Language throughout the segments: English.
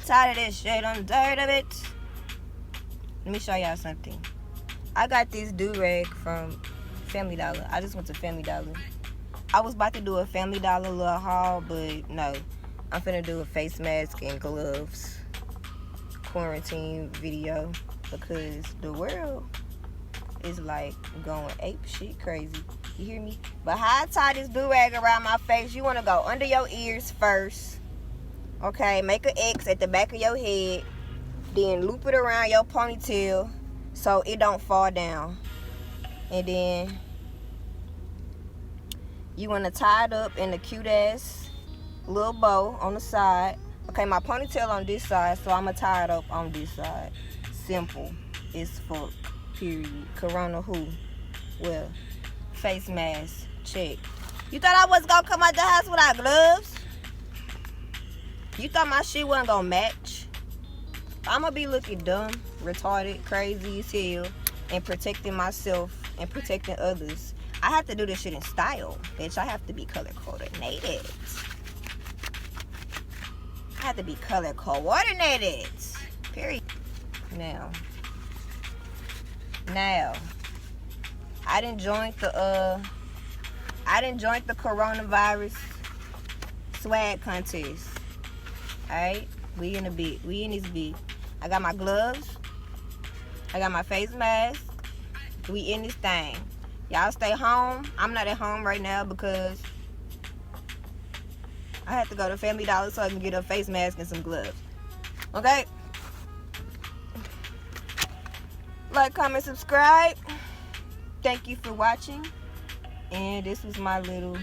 Tired of this shit, I'm tired of it. Let me show y'all something. I got this DURAG from Family Dollar. I just went to Family Dollar. I was about to do a Family Dollar little haul, but no. I'm finna do a face mask and gloves quarantine video because the world is like going ape shit crazy. You hear me? But how I tie this DURAG around my face, you wanna go under your ears first. Okay, make an X at the back of your head. Then loop it around your ponytail so it don't fall down. And then you want to tie it up in a cute ass little bow on the side. Okay, my ponytail on this side, so I'm going to tie it up on this side. Simple as fuck, period. Corona who? Well, face mask, check. You thought I was going to come out the house without gloves? You thought my shit wasn't going to match? I'm going to be looking dumb, retarded, crazy as hell, and protecting myself and protecting others. I have to do this shit in style, bitch. I have to be color coordinated. I have to be color coordinated. Period. Now, I didn't join the coronavirus swag contest. Alright? We in this bit. I got my gloves. I got my face mask. We in this thing. Y'all stay home. I'm not at home right now because I had to go to Family Dollar so I can get a face mask and some gloves. Okay? Like, comment, subscribe. Thank you for watching. And this was my little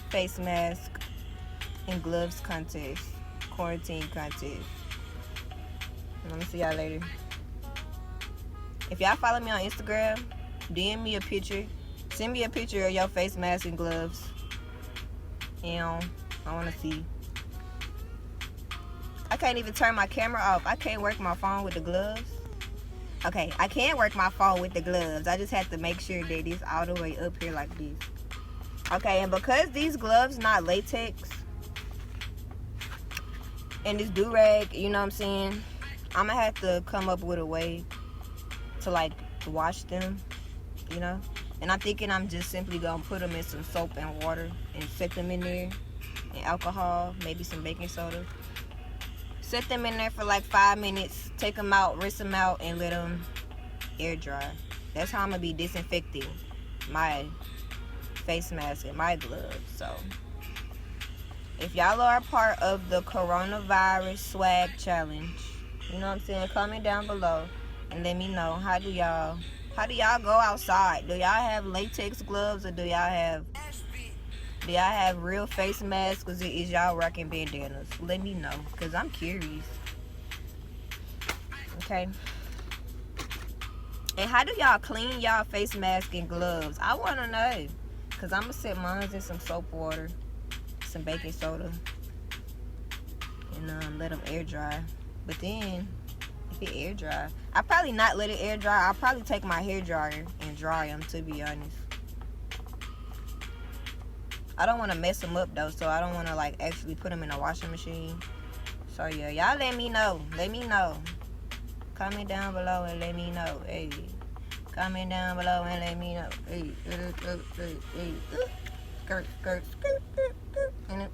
face mask and gloves contest, quarantine contest. Let me see y'all later. If y'all follow me on Instagram, DM me a picture. Send me a picture of your face mask and gloves. And I want to see. I can't even turn my camera off. I can't work my phone with the gloves. Okay, I can work my phone with the gloves. I just have to make sure that it's all the way up here like this. Okay, and because these gloves not latex, and this DURAG, you know what I'm saying, I'm gonna have to come up with a way to like wash them, you know. And I'm thinking I'm just simply gonna put them in some soap and water and set them in there, and alcohol, maybe some baking soda. Set them in there for like 5 minutes, take them out, rinse them out, and let them air dry. That's how I'm gonna be disinfecting my face mask and my gloves. So if y'all are a part of the coronavirus swag challenge, you know what I'm saying, comment down below and let me know, how do y'all go outside? Do y'all have latex gloves, or do y'all have real face masks, or is y'all rocking bandanas? Let me know, because I'm curious. Okay. And how do y'all clean y'all face mask and gloves? I want to know, because I'm going to set mine in some soap water, some baking soda, and let them air dry. But then if it air dry, I probably not let it air dry. I'll probably take my hair dryer and dry them, to be honest. I don't want to mess them up though, so I don't want to like actually put them in a washing machine. So yeah, y'all let me know. Comment down below and let me know. Hey, comment down below and let me know. Hey, skirt, skirt, skirt, skirt, skirt, skirt.